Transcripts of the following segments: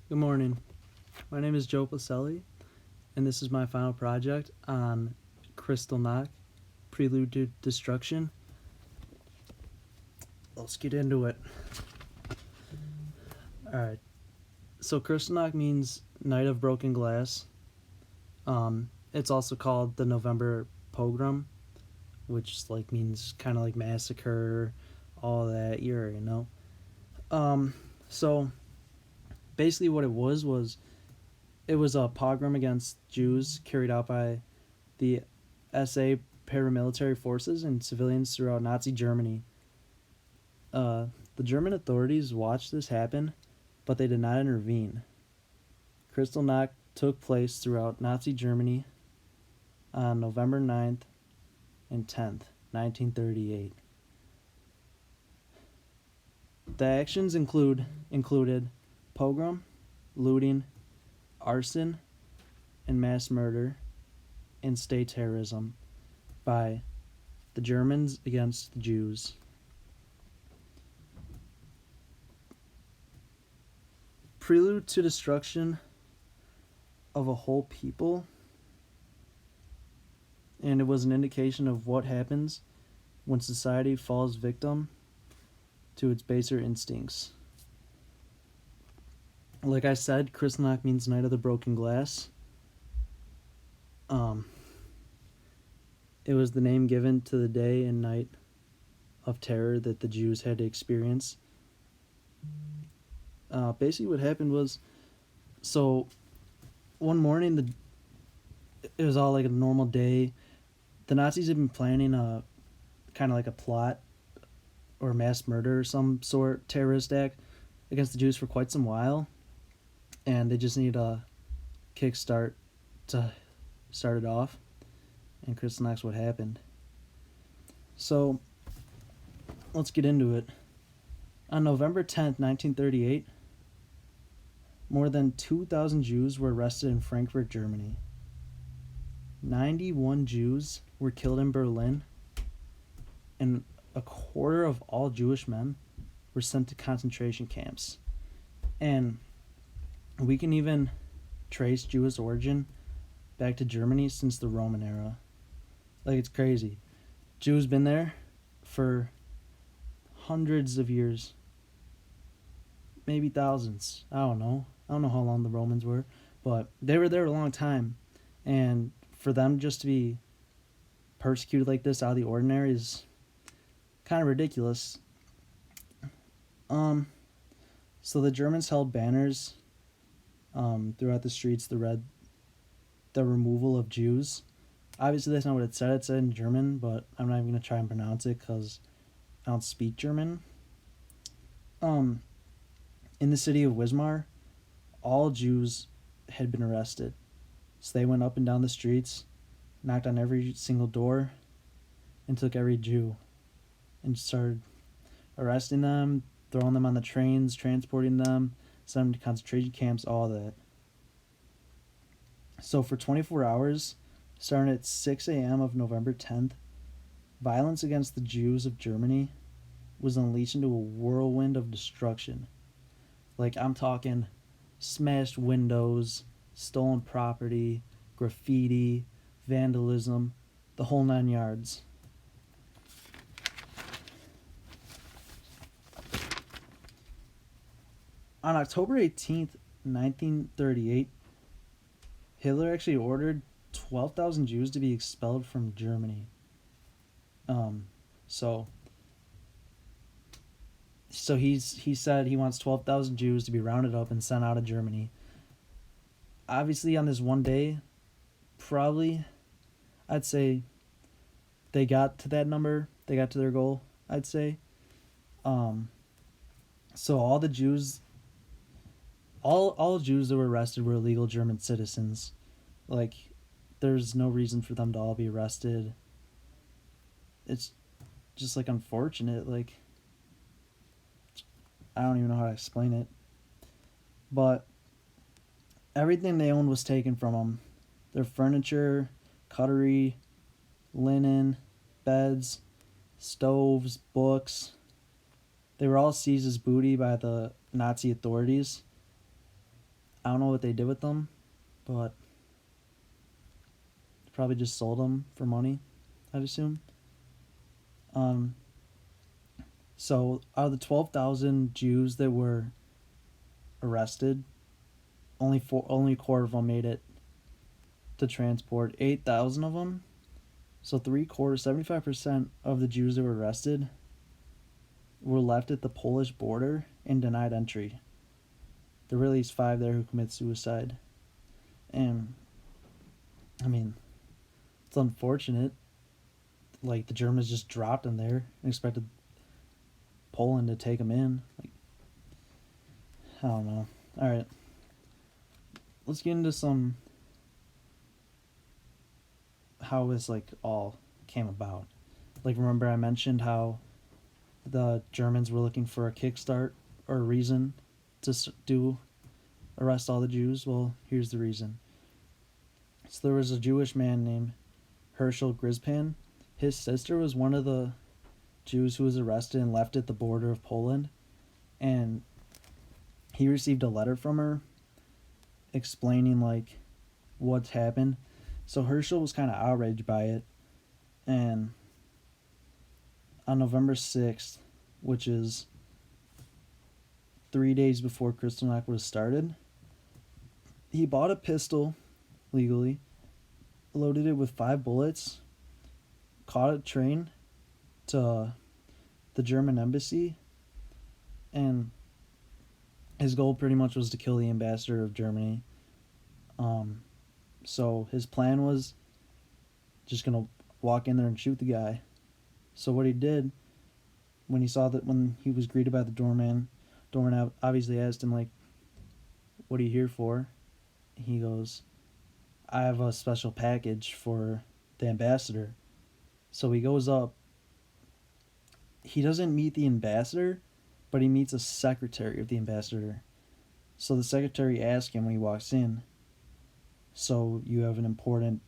Good morning. My name is Joe Placelli, and this is my final project on Kristallnacht, Prelude to Destruction. Let's get into it. Alright, so Kristallnacht means Night of Broken Glass. It's also called the November Pogrom, which means kind of like massacre, all that, you already know. So basically what it was it was a pogrom against Jews carried out by the SA paramilitary forces and civilians throughout Nazi Germany. The German authorities watched this happen, but they did not intervene. Kristallnacht took place throughout Nazi Germany on November 9th and 10th, 1938. The actions included pogrom, looting, arson, and mass murder and state terrorism by the Germans against the Jews. Prelude to destruction of a whole people, and it was an indication of what happens when society falls victim to its baser instincts. Like I said, Kristallnacht means Night of the Broken Glass. It was the name given to the day and night of terror that the Jews had to experience. Basically what happened was, so one morning it was all like a normal day. The Nazis had been planning a kind of like a plot or mass murder or some sort, terrorist act against the Jews for quite some while, and they just needed a kickstart to start it off, and Kristallnacht's what happened. So let's get into it. On November 10th, 1938, more than 2,000 Jews were arrested in Frankfurt, Germany. 91 Jews were killed in Berlin, and a quarter of all Jewish men were sent to concentration camps. And we can even trace Jewish origin back to Germany since the Roman era. Like, it's crazy. Jews been there for hundreds of years, maybe thousands. I don't know how long the Romans were, but they were there a long time, and for them just to be persecuted like this out of the ordinary is kind of ridiculous. So the Germans held banners throughout the streets that read the removal of Jews. Obviously that's not what it said. It said in German, but I'm not even going to try and pronounce it because I don't speak German. In the city of Wismar, all Jews had been arrested. So they went up and down the streets, knocked on every single door, and took every Jew and started arresting them, throwing them on the trains, transporting them, sending them to concentration camps, all that. So for 24 hours, starting at 6 a.m. of November 10th, violence against the Jews of Germany was unleashed into a whirlwind of destruction. Like, I'm talking smashed windows, stolen property, graffiti, vandalism, the whole 9 yards. On October 18th, 1938, Hitler actually ordered 12,000 Jews to be expelled from Germany. So he said he wants 12,000 Jews to be rounded up and sent out of Germany. Obviously, on this one day, probably, I'd say they got to that number. They got to their goal, I'd say. So all the Jews, all Jews that were arrested were legal German citizens. Like, there's no reason for them to all be arrested. It's just, like, unfortunate. Like, I don't even know how to explain it. But everything they owned was taken from them. Their furniture, cutlery, linen, beds, stoves, books. They were all seized as booty by the Nazi authorities. I don't know what they did with them, but probably just sold them for money, I'd assume. Um, so out of the 12,000 Jews that were arrested, only a quarter of them made it to transport. 8,000 of them, so 3/4, 75% of the Jews that were arrested were left at the Polish border and denied entry. There were at least 5 there who committed suicide. And, I mean, it's unfortunate. Like, the Germans just dropped them there and expected Poland to take them in. Like, I don't know. Alright. Let's get into how this, like, all came about. Like, remember I mentioned how the Germans were looking for a kickstart or a reason to arrest all the Jews? Well, here's the reason. So there was a Jewish man named Herschel Grispan. His sister was one of the Jews who was arrested and left at the border of Poland. And he received a letter from her explaining, like, what's happened. So Herschel was kind of outraged by it. And on November 6th, which is 3 days before Kristallnacht was started, he bought a pistol legally, loaded it with 5 bullets, caught a train to the German embassy, and his goal pretty much was to kill the ambassador of Germany. So his plan was just gonna walk in there and shoot the guy. So what he did, when he was greeted by the doorman obviously asked him, like, what are you here for? He goes, I have a special package for the ambassador. So he goes up. He doesn't meet the ambassador, but he meets a secretary of the ambassador. So the secretary asks him when he walks in, so you have important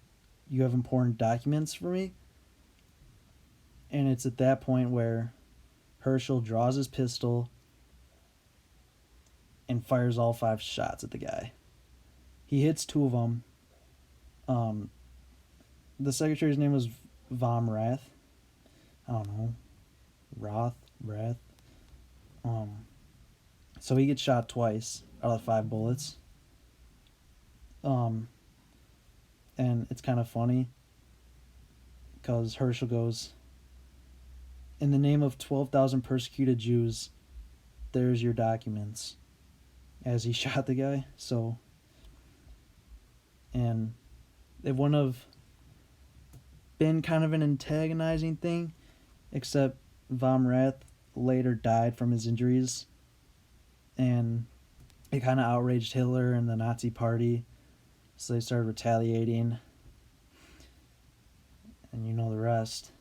documents for me? And it's at that point where Herschel draws his pistol and fires all 5 shots at the guy. He hits 2 of them. The secretary's name was Vom Rath. I don't know. Rath. So he gets shot twice out of 5 bullets. And it's kind of funny because Herschel goes, in the name of 12,000 persecuted Jews, there's your documents, as he shot the guy. So, and it wouldn't have been kind of an antagonizing thing, except Vom Rath later died from his injuries, and it kind of outraged Hitler and the Nazi Party, so they started retaliating, and you know the rest.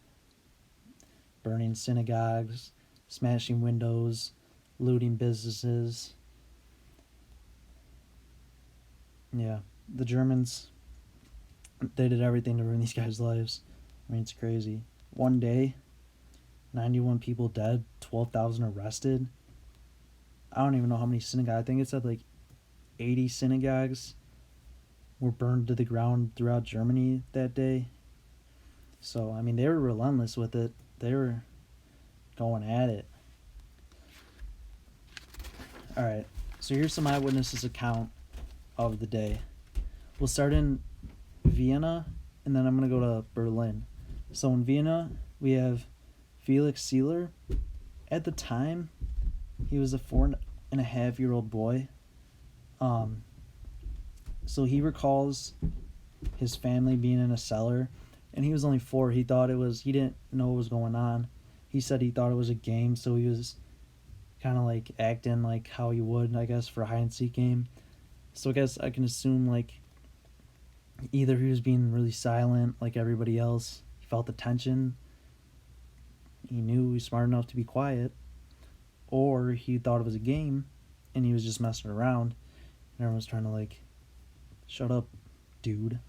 Burning synagogues, smashing windows, looting businesses. Yeah, the Germans, they did everything to ruin these guys' lives. I mean, it's crazy. One day, 91 people dead, 12,000 arrested. I don't even know how many synagogues. I think it said like 80 synagogues were burned to the ground throughout Germany that day. So, I mean, they were relentless with it. They were going at it. Alright, so here's some eyewitnesses' account of the day. We'll start in Vienna, and then I'm going to go to Berlin. So in Vienna, we have Felix Seeler. At the time, he was a 4.5-year-old boy. So he recalls his family being in a cellar, and he was only 4. He didn't know what was going on. He said he thought it was a game, so he was kind of like acting like how he would, I guess, for a hide and seek game. So I guess I can assume, like, either he was being really silent like everybody else, he felt the tension, he knew he was smart enough to be quiet, or he thought it was a game and he was just messing around and everyone was trying to, like, shut up, dude,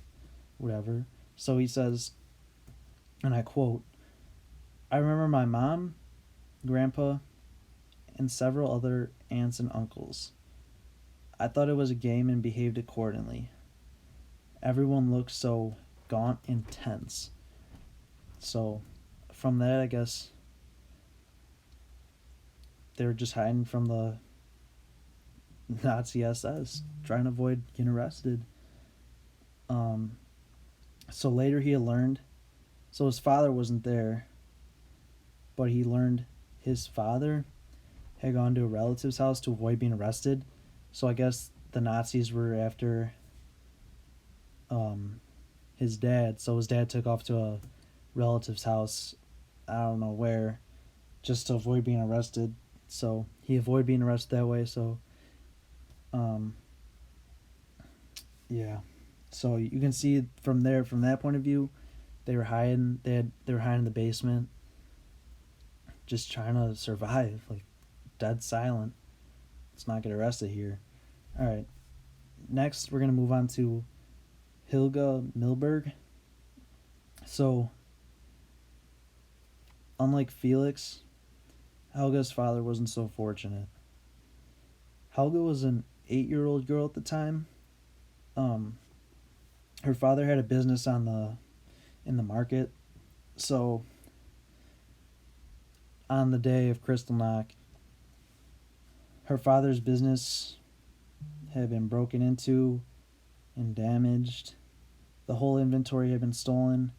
whatever. So he says, and I quote, I remember my mom, grandpa, and several other aunts and uncles. I thought it was a game and behaved accordingly. Everyone looked so gaunt and tense. So, from that, I guess they were just hiding from the Nazi SS, trying to avoid getting arrested. Um, so later he had learned, so his father wasn't there, but he learned his father had gone to a relative's house to avoid being arrested. So I guess the Nazis were after his dad. So his dad took off to a relative's house, I don't know where, just to avoid being arrested. So he avoided being arrested that way. So, yeah. So you can see from there, from that point of view, they were hiding. They were hiding in the basement, just trying to survive, like dead silent. Let's not get arrested here. All right. Next, we're gonna move on to Hilga Milberg. So, unlike Felix, Helga's father wasn't so fortunate. Helga was an 8-year-old girl at the time. Her father had a business in the market. So, on the day of Kristallnacht, her father's business had been broken into and damaged. The whole inventory had been stolen.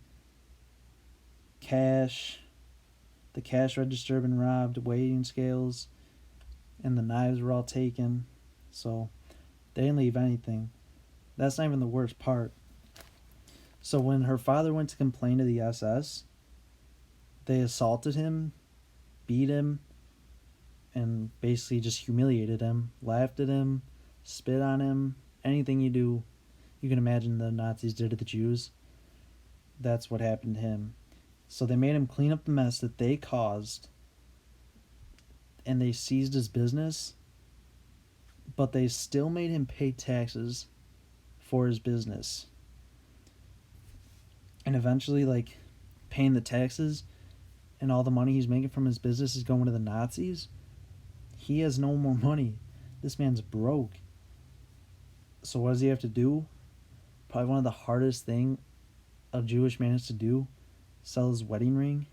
The cash register had been robbed, weighing scales, and the knives were all taken. So they didn't leave anything. That's not even the worst part. So when her father went to complain to the SS, they assaulted him, beat him, and basically just humiliated him, laughed at him, spit on him, anything you can imagine the Nazis did to the Jews. That's what happened to him. So they made him clean up the mess that they caused, and they seized his business, but they still made him pay taxes for his business. And eventually, like, paying the taxes and all the money he's making from his business is going to the Nazis. He has no more money. This man's broke. So what does he have to do? Probably one of the hardest thing a Jewish man has to do, sell his wedding ring.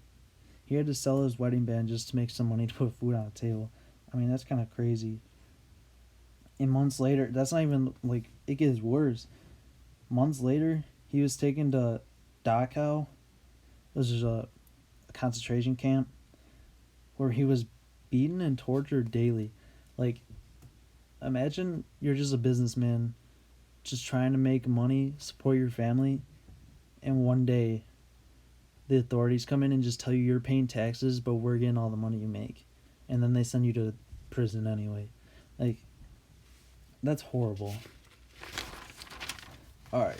He had to sell his wedding band just to make some money to put food on the table. I mean, that's kind of crazy. And months later, that's not even, like, it gets worse. Months later, he was taken to Dachau. This is a concentration camp where he was beaten and tortured daily. Like, imagine you're just a businessman just trying to make money, support your family, and one day the authorities come in and just tell you you're paying taxes, but we're getting all the money you make. And then they send you to prison anyway. Like, that's horrible. Alright.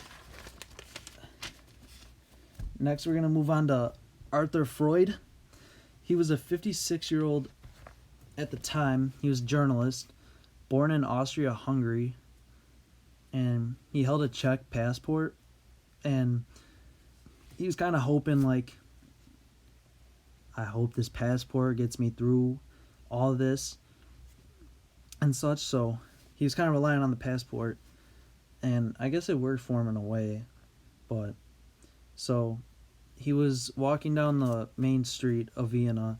Next, we're going to move on to Arthur Freud. He was a 56-year-old at the time. He was a journalist, born in Austria-Hungary, and he held a Czech passport, and he was kind of hoping, like, I hope this passport gets me through all of this and such. So he was kind of relying on the passport, and I guess it worked for him in a way. But so he was walking down the main street of Vienna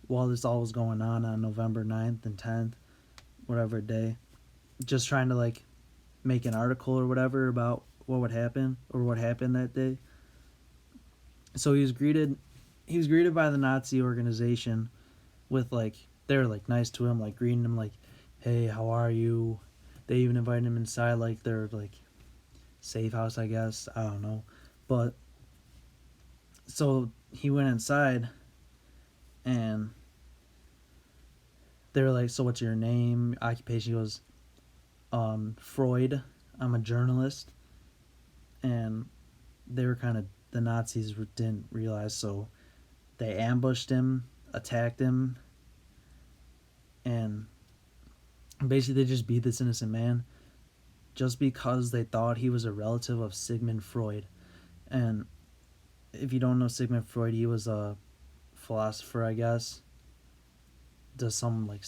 while this all was going on November 9th and 10th, whatever day, just trying to, like, make an article or whatever about what would happen or what happened that day. So he was greeted by the Nazi organization with, like, they were, like, nice to him, like, greeting him, like, hey, how are you? They even invited him inside, like, their, like, safe house, I guess. I don't know. But so he went inside, and they were like, so what's your name, occupation? He goes, Freud, I'm a journalist. And they were kind of, the Nazis didn't realize, so they ambushed him, attacked him, and basically they just beat this innocent man just because they thought he was a relative of Sigmund Freud. And if you don't know Sigmund Freud, he was a philosopher, I guess. Does some, like,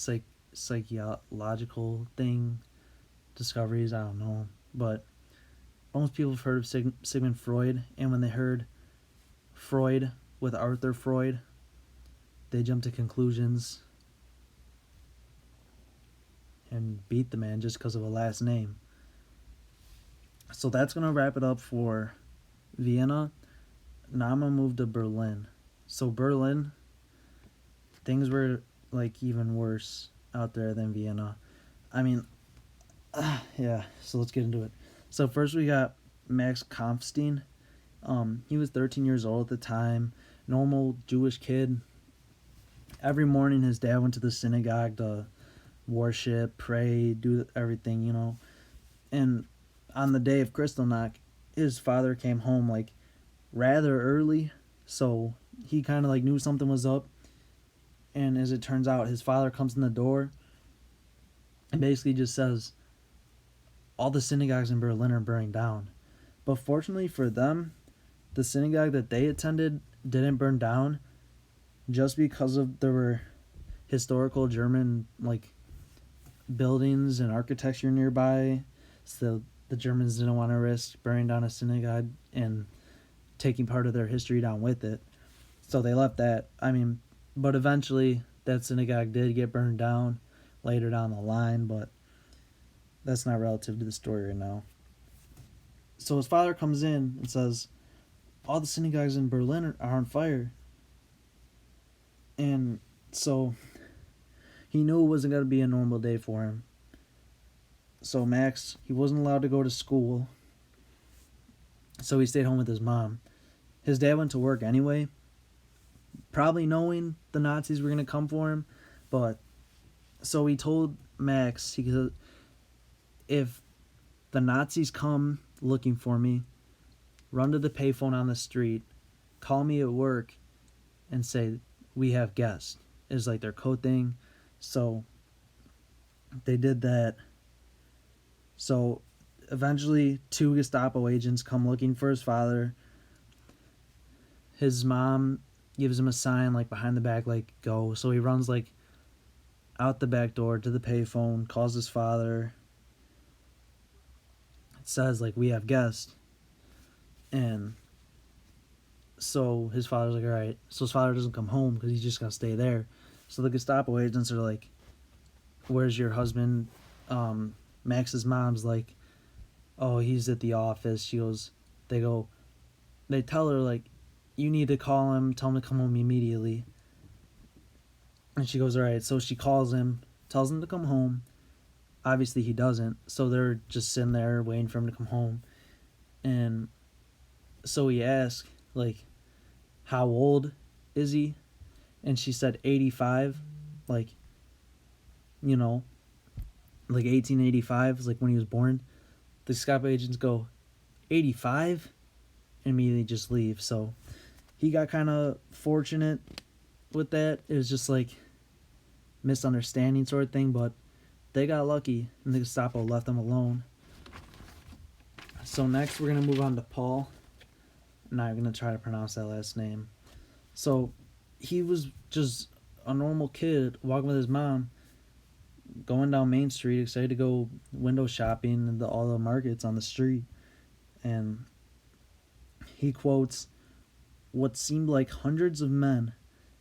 psychological thing discoveries. I don't know, but most people have heard of Sigmund Freud, and when they heard Freud with Arthur Freud, they jumped to conclusions and beat the man just because of a last name. So that's going to wrap it up for Vienna. Now I'm going to move to Berlin. So Berlin, things were like even worse out there than Vienna. I mean, yeah, so let's get into it. So first we got Max Kampfstein. He was 13 years old at the time, normal Jewish kid. Every morning his dad went to the synagogue to worship, pray, do everything, you know. And on the day of Kristallnacht, his father came home like rather early, so he kind of like knew something was up. And as it turns out, his father comes in the door and basically just says, all the synagogues in Berlin are burning down. But fortunately for them, the synagogue that they attended didn't burn down just because of there were historical German like buildings and architecture nearby. So the Germans didn't want to risk burning down a synagogue and taking part of their history down with it. So they left that. I mean, but eventually that synagogue did get burned down later down the line, but that's not relative to the story right now. So his father comes in and says, all the synagogues in Berlin are on fire. And so he knew it wasn't going to be a normal day for him. So Max, he wasn't allowed to go to school. So he stayed home with his mom. His dad went to work anyway, probably knowing the Nazis were going to come for him. But so he told Max, he said, if the Nazis come looking for me, run to the payphone on the street, call me at work, and say, we have guests. It's like their code thing. So they did that. So eventually 2 Gestapo agents come looking for his father. His mom gives him a sign like behind the back, like go. So he runs like out the back door to the payphone, calls his father. It says like, we have guests. And so his father's like, all right. So his father doesn't come home because he's just going to stay there. So the Gestapo agents are like, where's your husband? Max's mom's like, oh, he's at the office. They tell her like, you need to call him, tell him to come home immediately. And she goes, all right. So she calls him, tells him to come home. Obviously he doesn't. So they're just sitting there waiting for him to come home. And so he asked, like, how old is he? And she said 85. Like, you know, like 1885 is like when he was born. The Gestapo agents go, 85? And immediately just leave. So he got kind of fortunate with that. It was just like misunderstanding sort of thing, but they got lucky and the Gestapo left them alone. So next we're going to move on to Paul. Now I'm going to try to pronounce that last name. So he was just a normal kid walking with his mom, going down Main Street, excited to go window shopping in all the markets on the street. And he quotes, what seemed like hundreds of men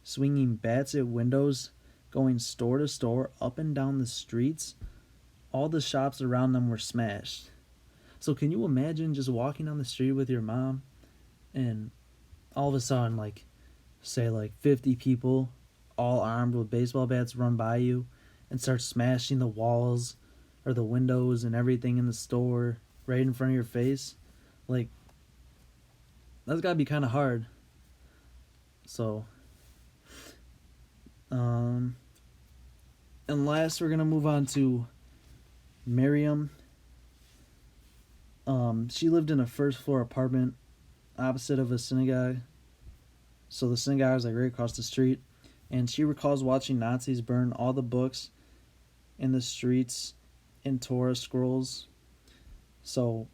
swinging bats at windows, going store to store, up and down the streets. All the shops around them were smashed. So can you imagine just walking down the street with your mom and all of a sudden, like, say like 50 people all armed with baseball bats run by you and start smashing the walls or the windows and everything in the store right in front of your face? Like, that's gotta be kind of hard. So and last we're gonna move on to Miriam. She lived in a first floor apartment opposite of a synagogue. So the synagogue is like right across the street. And she recalls watching Nazis burn all the books in the streets in Torah scrolls. So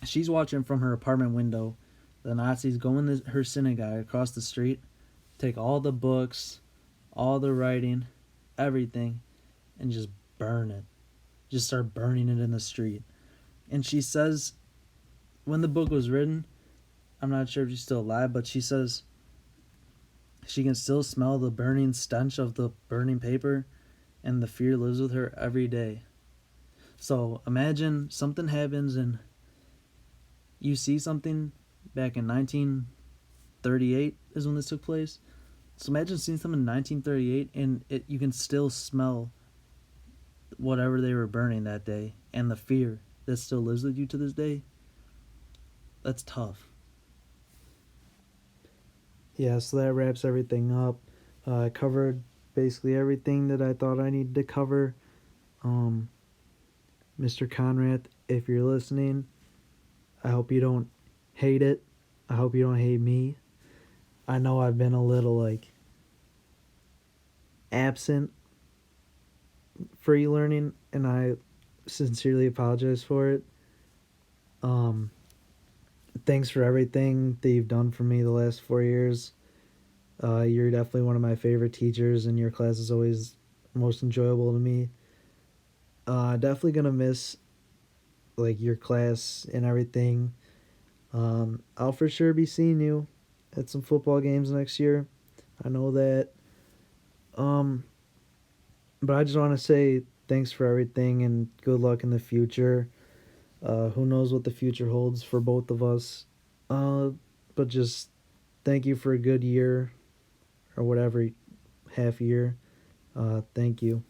she's watching from her apartment window. The Nazis go in her synagogue across the street, take all the books, all the writing, everything, and just burn it. just start burning it in the street. And she says, when the book was written, I'm not sure if she's still alive, but she says she can still smell the burning stench of the burning paper, and the fear lives with her every day. So imagine something happens and you see something back in 1938 is when this took place. So imagine seeing something in 1938 and you can still smell whatever they were burning that day and the fear that still lives with you to this day. That's tough. Yeah, so that wraps everything up. I covered basically everything that I thought I needed to cover. Um, Mr. Conrad, if you're listening, I hope you don't hate it. I hope you don't hate me. I know I've been a little like absent for e-learning, and I sincerely apologize for it. Um, Thanks for everything that you've done for me the last 4 years. You're definitely one of my favorite teachers, and your class is always most enjoyable to me. Definitely gonna miss like your class and everything. I'll for sure be seeing you at some football games next year. I know that. Um, but I just want to say thanks for everything and good luck in the future. Who knows what the future holds for both of us. Uh, but just thank you for a good year or whatever half year. Thank you.